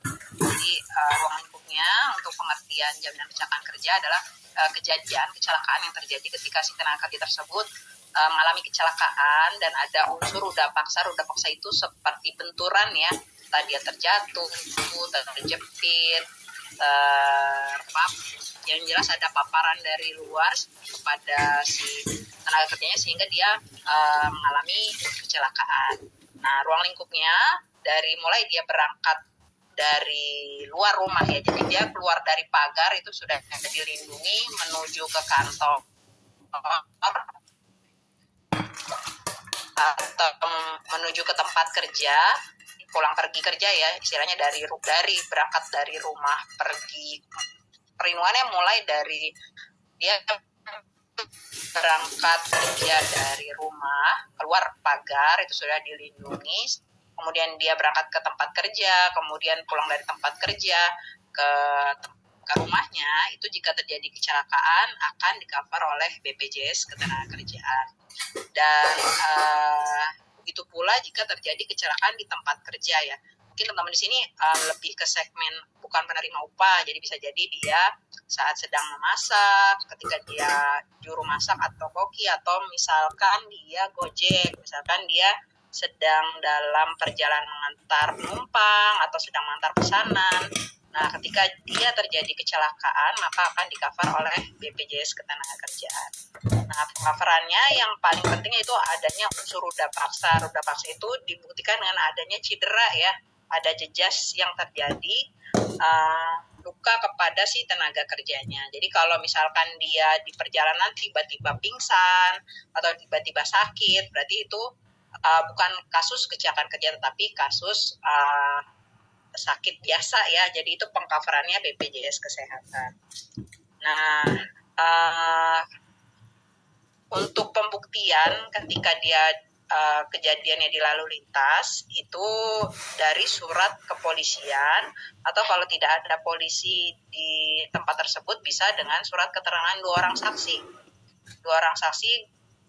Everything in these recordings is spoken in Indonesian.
kerjaan. Jadi ruang lingkupnya untuk pengertian jaminan kecelakaan kerja adalah kecelakaan yang terjadi ketika si tenaga kerja tersebut mengalami kecelakaan dan ada unsur ruda paksa. Ruda paksa itu seperti benturan ya, entah dia terjatuh, terjepit, yang jelas ada paparan dari luar kepada si tenaga kerjanya sehingga dia mengalami kecelakaan. Nah, ruang lingkupnya mulai dia berangkat dari luar rumah ya, jadi dia keluar dari pagar itu sudah dilindungi menuju ke kantor atau menuju ke tempat kerja, pulang pergi kerja ya, istilahnya dari berangkat dari rumah pergi. Perlindungannya mulai dari dia berangkat kerja dari rumah, keluar pagar itu sudah dilindungi, kemudian dia berangkat ke tempat kerja, kemudian pulang dari tempat kerja ke rumahnya, itu jika terjadi kecelakaan akan di-cover oleh BPJS Ketenagakerjaan. Dan begitu pula jika terjadi kecelakaan di tempat kerja ya. Mungkin teman-teman di sini lebih ke segmen bukan penerima upah, jadi bisa jadi dia saat sedang memasak, ketika dia juru masak atau koki, atau misalkan dia Gojek, misalkan dia sedang dalam perjalanan mengantar penumpang atau sedang mengantar pesanan. Nah, ketika dia terjadi kecelakaan, maka akan di-cover oleh BPJS Ketenagakerjaan. Nah, pengcoverannya yang paling penting itu adanya unsur ruda paksa. Ruda paksa itu dibuktikan dengan adanya cedera ya, ada jejas yang terjadi luka kepada si tenaga kerjanya. Jadi kalau misalkan dia di perjalanan tiba-tiba pingsan atau tiba-tiba sakit, berarti itu bukan kasus kecelakaan kerja, tetapi kasus sakit biasa ya. Jadi itu pengcoverannya BPJS Kesehatan. Nah, untuk pembuktian ketika dia kejadiannya di lalu lintas itu dari surat kepolisian, atau kalau tidak ada polisi di tempat tersebut bisa dengan surat keterangan dua orang saksi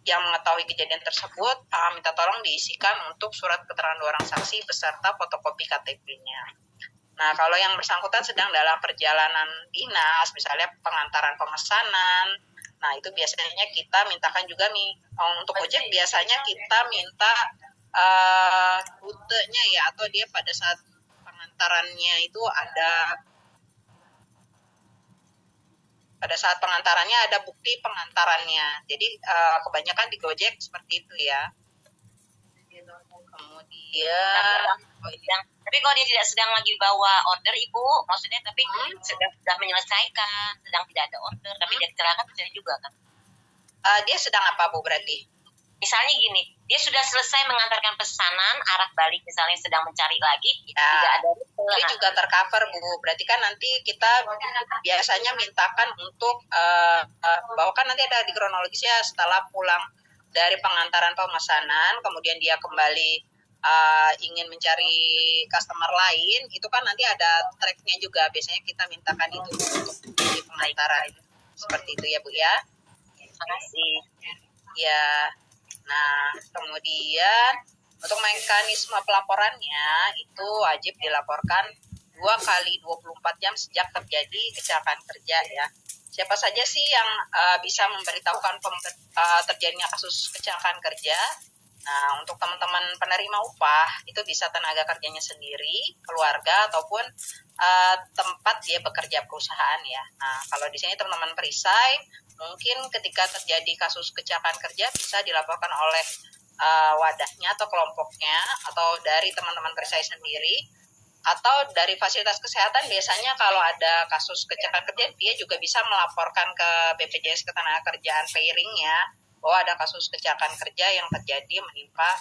yang mengetahui kejadian tersebut, minta tolong diisikan untuk surat keterangan dua orang saksi beserta fotokopi KTP-nya. Nah, kalau yang bersangkutan sedang dalam perjalanan dinas, misalnya pengantaran pemesanan, nah itu biasanya kita mintakan juga nih, untuk Gojek biasanya kita minta rutenya ya, atau dia pada saat pengantarannya itu pada saat pengantarannya ada bukti pengantarannya. Jadi kebanyakan di Gojek seperti itu ya. Kemudian tapi kalau dia tidak sedang lagi bawa order Ibu, maksudnya tapi sudah menyelesaikan, sedang tidak ada order, tapi dia kecelakaan bisa juga kan? Dia sedang apa Bu berarti? Misalnya gini, dia sudah selesai mengantarkan pesanan, arah balik misalnya sedang mencari lagi, ya, tidak ada rute. Dia juga tercover Bu, berarti kan nanti kita biasanya mintakan untuk, bahwa kan nanti ada di kronologisnya setelah pulang dari pengantaran pemesanan, kemudian dia kembali ingin mencari customer lain, itu kan nanti ada tracknya juga, biasanya kita mintakan itu untuk di pengantaran. Seperti itu ya Bu ya. Terima kasih. Ya. Nah, kemudian untuk mekanisme pelaporannya itu wajib dilaporkan 2 kali 24 jam sejak terjadi kecelakaan kerja ya. Siapa saja sih yang bisa memberitahukan terjadinya kasus kecelakaan kerja? Nah, untuk teman-teman penerima upah itu bisa tenaga kerjanya sendiri, keluarga, ataupun tempat dia bekerja perusahaan ya. Nah, kalau di sini teman-teman perisai, mungkin ketika terjadi kasus kecelakaan kerja bisa dilaporkan oleh wadahnya atau kelompoknya, atau dari teman-teman perisai sendiri, atau dari fasilitas kesehatan. Biasanya kalau ada kasus kecelakaan kerja, dia juga bisa melaporkan ke BPJS Ketenagakerjaan pairing-nya bahwa ada kasus kecelakaan kerja yang terjadi menimpa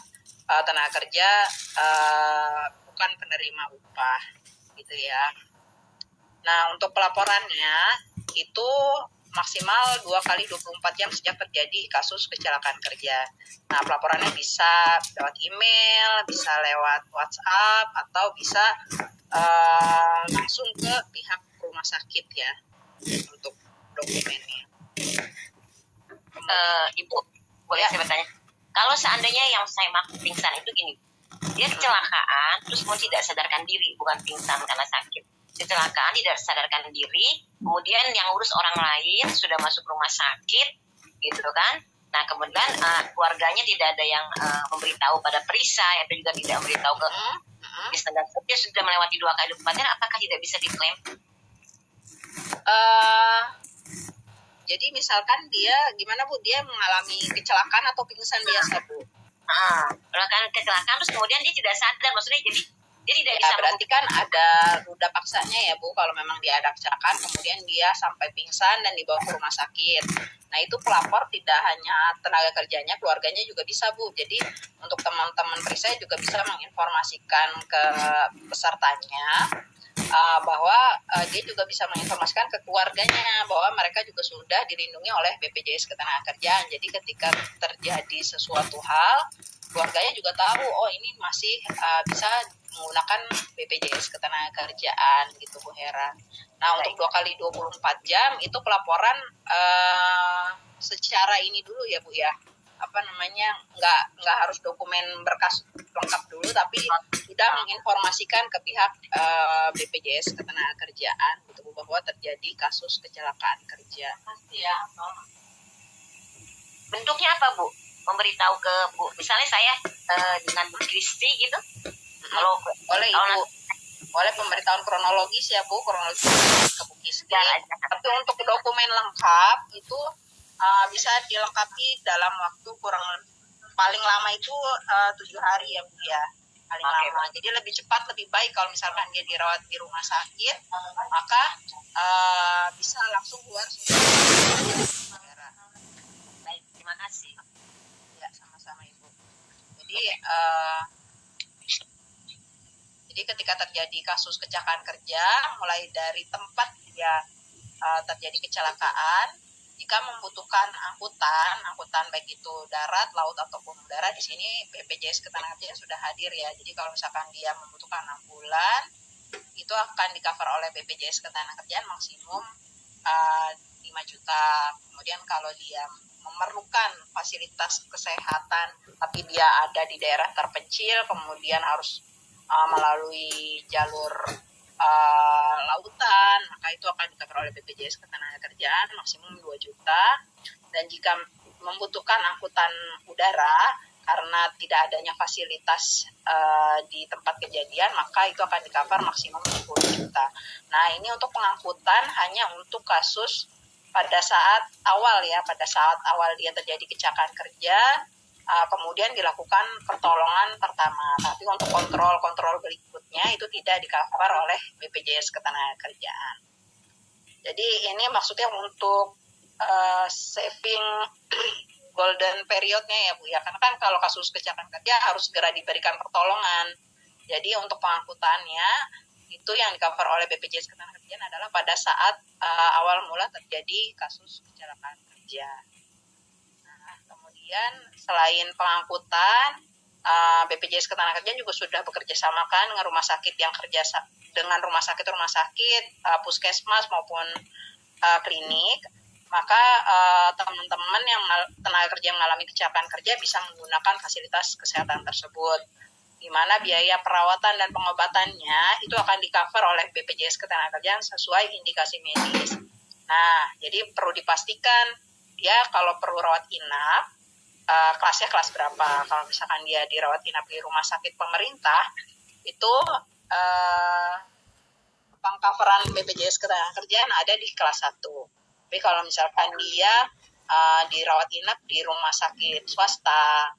tenaga kerja bukan penerima upah gitu ya. Nah, untuk pelaporannya itu maksimal 2 kali 24 jam sejak terjadi kasus kecelakaan kerja. Nah, pelaporannya bisa lewat email, bisa lewat WhatsApp, atau bisa langsung ke pihak rumah sakit ya untuk dokumennya. Ibu, boleh saya bertanya? Kalau seandainya yang saya maksud pingsan itu gini, Dia kecelakaan, terus kemudian tidak sadarkan diri, bukan pingsan karena sakit. Kecelakaan, tidak sadarkan diri, kemudian yang urus orang lain, sudah masuk rumah sakit, gitu kan. Nah, kemudian keluarganya tidak ada yang memberitahu pada perisai, atau juga tidak memberitahu ke tenaga kerja, sudah melewati 2 kali 24 jam, apakah tidak bisa diklaim? Jadi misalkan dia gimana Bu, dia mengalami kecelakaan atau pingsan biasa Bu? Kecelakaan terus kemudian dia tidak sadar, maksudnya jadi dia tidak Ya, bisa. berarti kan ada ruda paksanya ya Bu, kalau memang dia ada kecelakaan kemudian dia sampai pingsan dan dibawa ke rumah sakit. Nah itu pelapor tidak hanya tenaga kerjanya, keluarganya juga bisa Bu. Jadi untuk teman-teman perisai juga bisa menginformasikan ke pesertanya bahwa dia juga bisa menginformasikan ke keluarganya bahwa mereka juga sudah dilindungi oleh BPJS Ketenagakerjaan. Jadi ketika terjadi sesuatu hal, keluarganya juga tahu, oh ini masih bisa menggunakan BPJS Ketenagakerjaan gitu Bu Hera. Nah untuk 2 kali 24 jam itu pelaporan secara ini dulu ya Bu ya, nggak harus dokumen berkas lengkap dulu, tapi sudah menginformasikan ke pihak BPJS Ketenagakerjaan gitu Bu, bahwa terjadi kasus kecelakaan kerja. Pasti ya. Bentuknya apa Bu? Memberitahu ke Bu, misalnya saya dengan Bu Kristi gitu. Kalau boleh pemberitahuan kronologis ya Bu, kronologis ke Bu Kristi. Tapi untuk dokumen lengkap itu bisa dilengkapi dalam waktu paling lama itu 7 hari ya Bu ya, paling lama. Jadi lebih cepat lebih baik kalau misalkan dia dirawat di rumah sakit, maka bisa langsung keluar. Baik, terima kasih. Ya sama-sama Ibu. Jadi ketika terjadi kasus kecelakaan kerja, mulai dari tempat dia terjadi kecelakaan, jika membutuhkan angkutan baik itu darat, laut ataupun udara, di sini BPJS Ketenagakerjaan sudah hadir ya. Jadi kalau misalkan dia membutuhkan ambulan, itu akan di-cover oleh BPJS Ketenagakerjaan maksimum 5 juta. Kemudian kalau dia memerlukan fasilitas kesehatan, tapi dia ada di daerah terpencil, kemudian harus melalui jalur lautan, maka itu akan di-cover oleh BPJS Ketenagakerjaan maksimum 2 juta. Dan jika membutuhkan angkutan udara karena tidak adanya fasilitas di tempat kejadian, maka itu akan di-cover maksimum 10 juta. Nah, ini untuk pengangkutan hanya untuk kasus pada saat awal dia terjadi kecelakaan kerja, kemudian dilakukan pertolongan pertama. Tapi untuk kontrol berikutnya itu tidak di-cover oleh BPJS Ketenagakerjaan. Jadi ini maksudnya untuk saving golden periodnya ya Bu ya, karena kan kalau kasus kecelakaan kerja harus segera diberikan pertolongan. Jadi untuk pengangkutannya itu yang di-cover oleh BPJS Ketenagakerjaan adalah pada saat awal mula terjadi kasus kecelakaan kerja. Kemudian selain pengangkutan, BPJS Ketenagakerjaan juga sudah bekerja sama kan dengan rumah sakit yang dengan rumah sakit puskesmas maupun klinik. Maka teman-teman yang tenaga kerja yang mengalami kecelakaan kerja bisa menggunakan fasilitas kesehatan tersebut, di mana biaya perawatan dan pengobatannya itu akan di-cover oleh BPJS Ketenagakerjaan sesuai indikasi medis. Nah, jadi perlu dipastikan dia kalau perlu rawat inap, kelasnya kelas berapa. Kalau misalkan dia dirawat inap di rumah sakit pemerintah, itu pengcoveran BPJS Ketenagakerjaan ada di kelas 1. Tapi kalau misalkan dia dirawat inap di rumah sakit swasta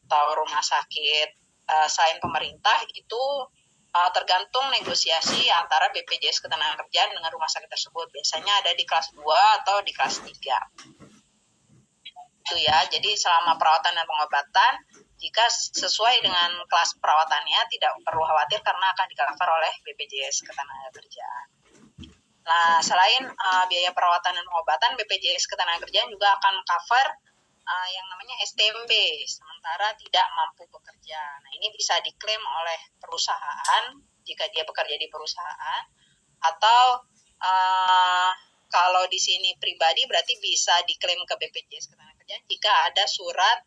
atau rumah sakit selain pemerintah, itu tergantung negosiasi antara BPJS Ketenagakerjaan dengan rumah sakit tersebut. Biasanya ada di kelas 2 atau di kelas 3. Itu ya, jadi selama perawatan dan pengobatan, jika sesuai dengan kelas perawatannya tidak perlu khawatir karena akan di-cover oleh BPJS Ketenagakerjaan. Nah, selain biaya perawatan dan pengobatan, BPJS Ketenagakerjaan juga akan cover yang namanya STMB, sementara tidak mampu bekerja. Nah, ini bisa diklaim oleh perusahaan jika dia bekerja di perusahaan, atau kalau di sini pribadi berarti bisa diklaim ke BPJS Ketenagakerjaan jika ada surat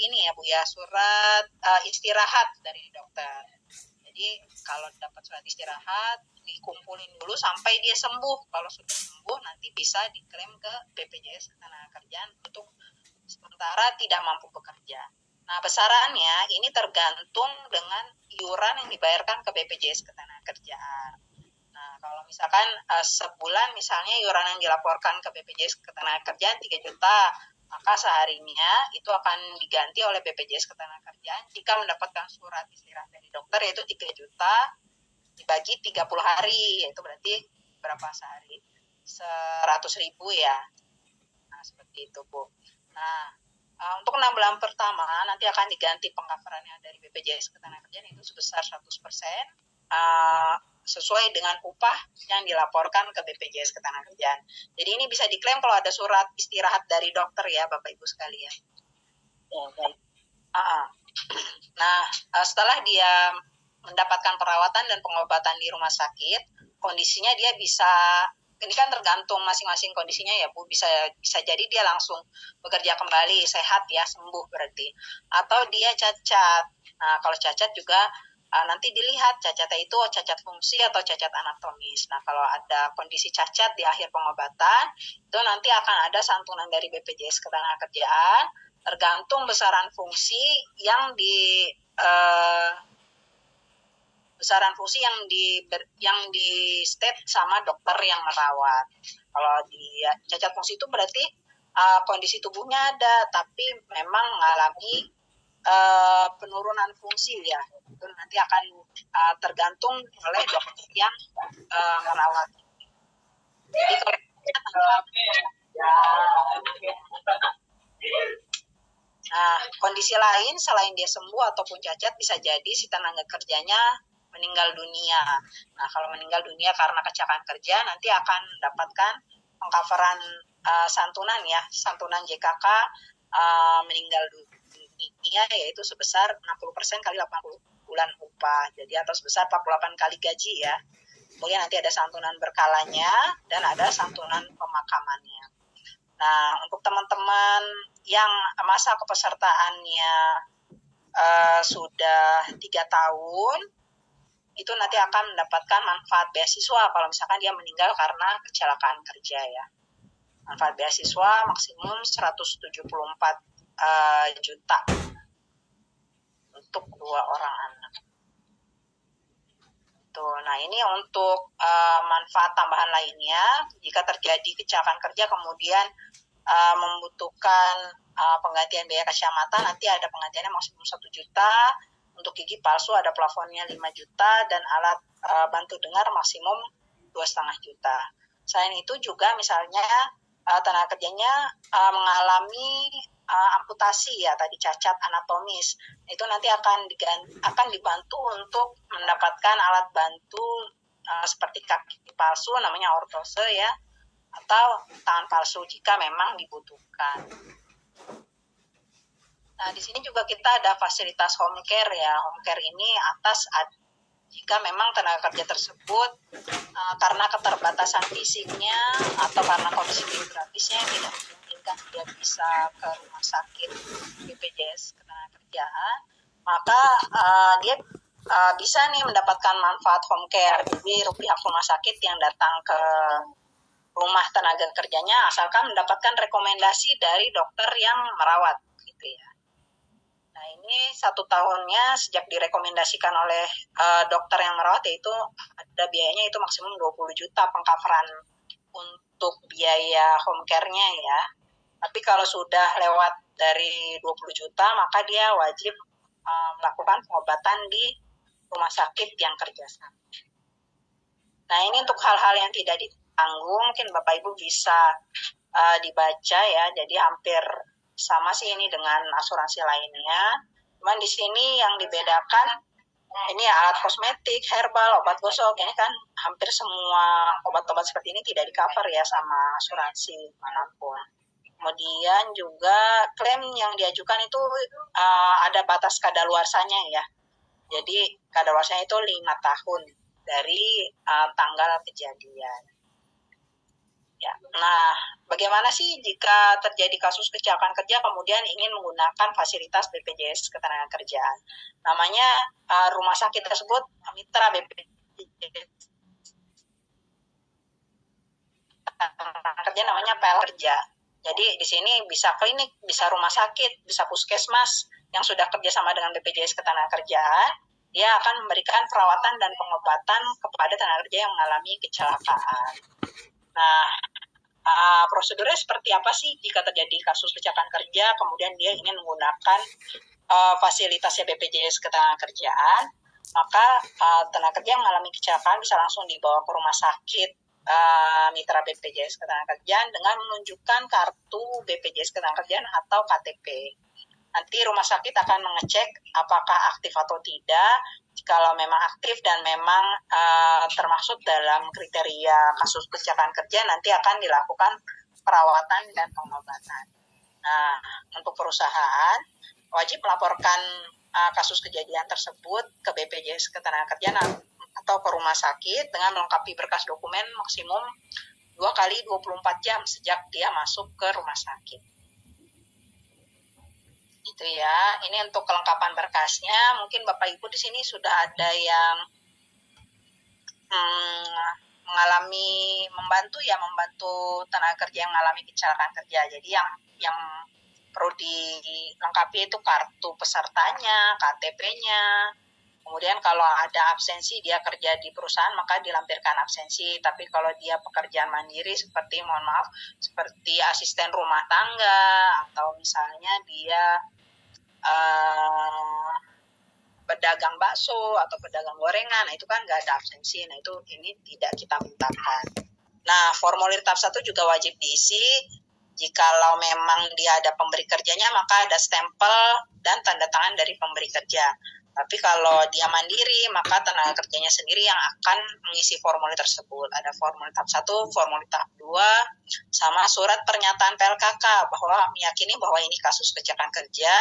ini ya Bu ya, surat istirahat dari dokter. Jadi kalau dapat surat istirahat, dikumpulin dulu sampai dia sembuh. Kalau sudah sembuh, nanti bisa diklaim ke BPJS Ketenagakerjaan untuk sementara tidak mampu bekerja. Nah, besarannya ini tergantung dengan iuran yang dibayarkan ke BPJS Ketenagakerjaan. Nah, kalau misalkan sebulan misalnya iuran yang dilaporkan ke BPJS Ketenagakerjaan 3 juta, maka seharinya itu akan diganti oleh BPJS Ketenagakerjaan jika mendapatkan surat istirahat dari dokter, yaitu 3 juta dibagi 30 hari, yaitu berarti berapa sehari? 100.000 ya. Nah, seperti itu Bu. Nah, untuk 6 bulan pertama nanti akan diganti pengcoverannya dari BPJS Ketenagakerjaan itu sebesar 100%, sesuai dengan upah yang dilaporkan ke BPJS Ketenagakerjaan. Jadi ini bisa diklaim kalau ada surat istirahat dari dokter ya Bapak Ibu sekalian. Nah, setelah dia mendapatkan perawatan dan pengobatan di rumah sakit, kondisinya dia bisa, ini kan tergantung masing-masing kondisinya ya Bu, bisa jadi dia langsung bekerja kembali, sehat ya, sembuh berarti. Atau dia cacat. Nah, kalau cacat juga nanti dilihat cacatnya itu cacat fungsi atau cacat anatomis. Nah, kalau ada kondisi cacat di akhir pengobatan, itu nanti akan ada santunan dari BPJS Ketenagakerjaan, tergantung besaran fungsi yang di state sama dokter yang merawat. Kalau di cacat fungsi itu berarti kondisi tubuhnya ada, tapi memang mengalami penurunan fungsi ya. Itu nanti akan tergantung oleh dokter yang merawat. Jadi kondisi lain selain dia sembuh ataupun cacat, bisa jadi si tenaga kerjanya meninggal dunia. Nah, kalau meninggal dunia karena kecelakaan kerja, nanti akan mendapatkan pengcoveran santunan ya, santunan JKK meninggal dunia, yaitu sebesar 60% kali 80 bulan upah, jadi atau sebesar 48 kali gaji ya. Kemudian nanti ada santunan berkalanya dan ada santunan pemakamannya. Nah, untuk teman-teman yang masa kepesertaannya sudah 3 tahun, itu nanti akan mendapatkan manfaat beasiswa kalau misalkan dia meninggal karena kecelakaan kerja ya. Manfaat beasiswa maksimum 174 juta untuk 2 orang anak. Nah, ini untuk manfaat tambahan lainnya, jika terjadi kecelakaan kerja kemudian membutuhkan penggantian biaya kacamata, nanti ada penggantiannya maksimum 1 juta, untuk gigi palsu ada plafonnya 5 juta, dan alat bantu dengar maksimum 2,5 juta. Selain itu juga misalnya tenaga kerjanya mengalami amputasi ya, tadi cacat anatomis, itu nanti akan dibantu untuk mendapatkan alat bantu seperti kaki palsu namanya ortose ya, atau tangan palsu jika memang dibutuhkan. Nah, di sini juga kita ada fasilitas home care ya. Home care ini jika memang tenaga kerja tersebut karena keterbatasan fisiknya atau karena kondisi geografisnya yang tidak memungkinkan dia bisa ke rumah sakit BPJS Ketenagakerjaan, maka dia bisa nih mendapatkan manfaat home care. Jadi pihak rumah sakit yang datang ke rumah tenaga kerjanya asalkan mendapatkan rekomendasi dari dokter yang merawat gitu ya. Nah, ini 1 tahunnya sejak direkomendasikan oleh dokter yang merawat, yaitu ada biayanya itu maksimum 20 juta pengcoveran untuk biaya home care-nya ya. Tapi kalau sudah lewat dari 20 juta, maka dia wajib melakukan pengobatan di rumah sakit yang kerjasama. Nah, ini untuk hal-hal yang tidak ditanggung, mungkin Bapak Ibu bisa dibaca ya. Jadi hampir sama sih ini dengan asuransi lainnya. Cuman di sini yang dibedakan, ini alat kosmetik, herbal, obat gosok, ini kan hampir semua obat-obat seperti ini tidak di-cover ya sama asuransi manapun. Kemudian juga klaim yang diajukan itu ada batas kadaluarsanya ya. Jadi kadaluarsanya itu 5 tahun dari tanggal kejadian. Ya. Nah, bagaimana sih jika terjadi kasus kecelakaan kerja kemudian ingin menggunakan fasilitas BPJS Ketenagakerjaan? Namanya rumah sakit tersebut mitra BPJS Ketenagakerjaan, namanya PL Kerja. Jadi di sini bisa klinik, bisa rumah sakit, bisa puskesmas yang sudah kerjasama dengan BPJS Ketenagakerjaan. Dia akan memberikan perawatan dan pengobatan kepada tenaga kerja yang mengalami kecelakaan. Nah, prosedurnya seperti apa sih jika terjadi kasus kecelakaan kerja kemudian dia ingin menggunakan fasilitasnya BPJS Ketenagakerjaan? Maka tenaga kerja yang mengalami kecelakaan bisa langsung dibawa ke rumah sakit mitra BPJS Ketenagakerjaan dengan menunjukkan kartu BPJS Ketenagakerjaan atau KTP. Nanti rumah sakit akan mengecek apakah aktif atau tidak. Kalau memang aktif dan memang termasuk dalam kriteria kasus kecelakaan kerja, nanti akan dilakukan perawatan dan pengobatan. Nah, untuk perusahaan wajib melaporkan kasus kejadian tersebut ke BPJS Ketenagakerjaan atau ke rumah sakit dengan melengkapi berkas dokumen maksimum 2 kali 24 jam sejak dia masuk ke rumah sakit. Itu ya, ini untuk kelengkapan berkasnya. Mungkin Bapak Ibu di sini sudah ada yang membantu tenaga kerja yang mengalami kecelakaan kerja. Jadi yang perlu dilengkapi itu kartu pesertanya, KTP-nya. Kemudian kalau ada absensi, dia kerja di perusahaan maka dilampirkan absensi. Tapi kalau dia pekerjaan mandiri seperti asisten rumah tangga atau misalnya dia pedagang bakso atau pedagang gorengan, nah itu kan nggak ada absensi. Nah itu ini tidak kita mintakan. Nah, formulir tahap 1 juga wajib diisi. Jikalau memang dia ada pemberi kerjanya, maka ada stempel dan tanda tangan dari pemberi kerja. Tapi kalau dia mandiri, maka tenaga kerjanya sendiri yang akan mengisi formulir tersebut. Ada formulir tahap 1, formulir tahap 2, sama surat pernyataan PLKK bahwa meyakini bahwa ini kasus kecelakaan kerja.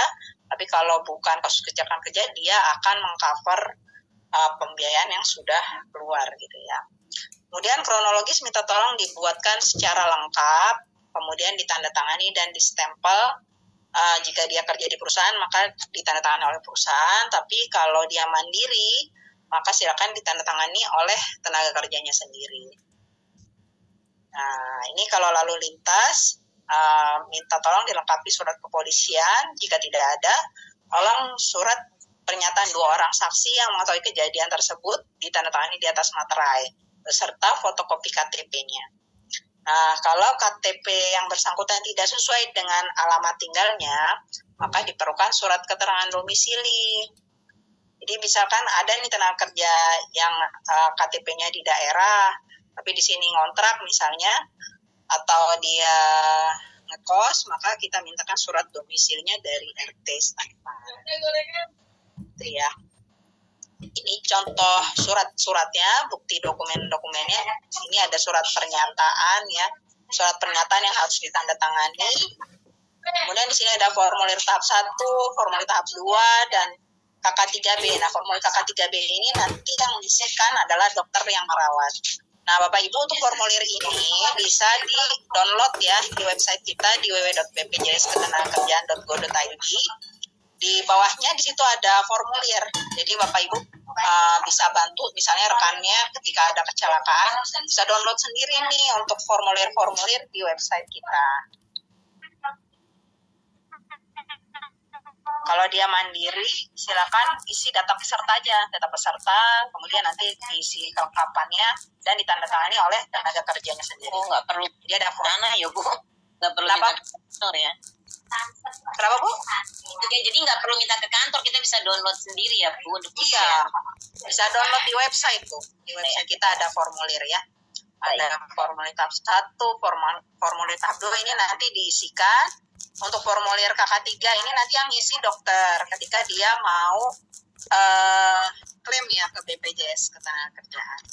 Tapi kalau bukan kasus kecelakaan kerja, dia akan mengcover pembiayaan yang sudah keluar gitu ya. Kemudian kronologis minta tolong dibuatkan secara lengkap, kemudian ditandatangani dan distempel. Jika dia kerja di perusahaan maka ditandatangani oleh perusahaan, tapi kalau dia mandiri maka silakan ditandatangani oleh tenaga kerjanya sendiri. Nah, ini kalau lalu lintas minta tolong dilengkapi surat kepolisian. Jika tidak ada, tolong surat pernyataan 2 orang saksi yang mengetahui kejadian tersebut ditandatangani di atas materai beserta fotokopi KTP-nya. Nah, kalau KTP yang bersangkutan tidak sesuai dengan alamat tinggalnya, maka diperlukan surat keterangan domisili. Jadi misalkan ada nih tenaga kerja yang KTP-nya di daerah, tapi di sini ngontrak misalnya, atau dia ngekos, maka kita mintakan surat domisilinya dari RT setempat. Itu ya. Ini contoh surat-suratnya, bukti dokumen-dokumennya. Ini ada surat pernyataan ya, surat pernyataan yang harus ditandatangani. Kemudian di sini ada formulir tahap 1, formulir tahap 2, dan KK3B. Nah, formulir KK3B ini nanti yang mengisikan adalah dokter yang merawat. Nah, Bapak Ibu, untuk formulir ini bisa di-download ya di website kita di www.bpjsketenagakerjaan.go.id. Di bawahnya di situ ada formulir. Jadi Bapak Ibu bisa bantu misalnya rekannya ketika ada kecelakaan, bisa download sendiri nih untuk formulir-formulir di website kita. Kalau dia mandiri, silakan isi data peserta aja, data peserta, kemudian nanti diisi kelengkapannya dan ditandatangani oleh tenaga kerjanya sendiri. Oh, nggak perlu dia ada mana ya Bu? Nggak perlu minta ke kantor ya? Kenapa Bu? Jadi nggak perlu minta ke kantor, kita bisa download sendiri ya Bu? Untuk iya, bisa download di website tuh. Di website kita ada formulir ya. Ada formulir tahap 1, formulir tahap 2 ini nanti diisikan. Untuk formulir KK3 ini nanti yang ngisi dokter ketika dia mau klaim ya ke BPJS Ketenagakerjaan.